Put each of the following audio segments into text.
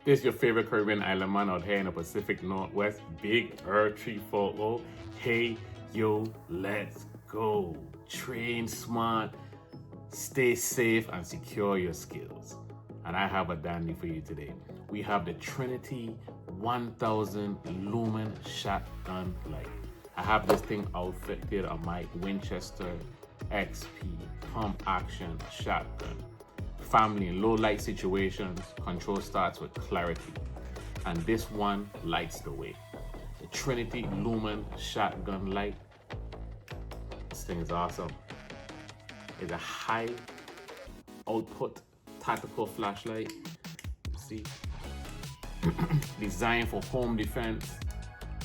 This is your favorite Caribbean island man out here in the Pacific Northwest, Big Earth 340. Hey, yo, let's go. Train smart, stay safe, and secure your skills. And I have a dandy for you today. We have the Trinity 1000 Lumen shotgun light. I have this thing outfitted on my Winchester SXP pump action shotgun. Family in low light situations, control starts with clarity. And this one lights the way. The Trinity Lumen shotgun light. This thing is awesome. It's a high output tactical flashlight. You see? Designed for home defense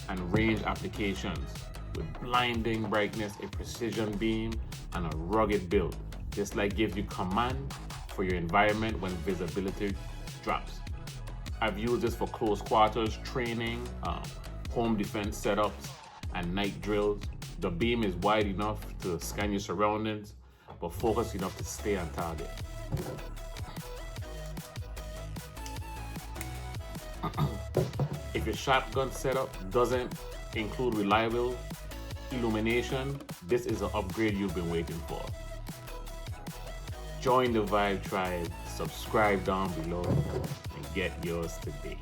and range applications with blinding brightness, a precision beam, and a rugged build. This light gives you command for your environment when visibility drops. I've used this for close quarters training, home defense setups, and night drills. The beam is wide enough to scan your surroundings, but focused enough to stay on target. If your shotgun setup doesn't include reliable illumination, this is an upgrade you've been waiting for. Join the Vibe Tribe, subscribe down below, and get yours today.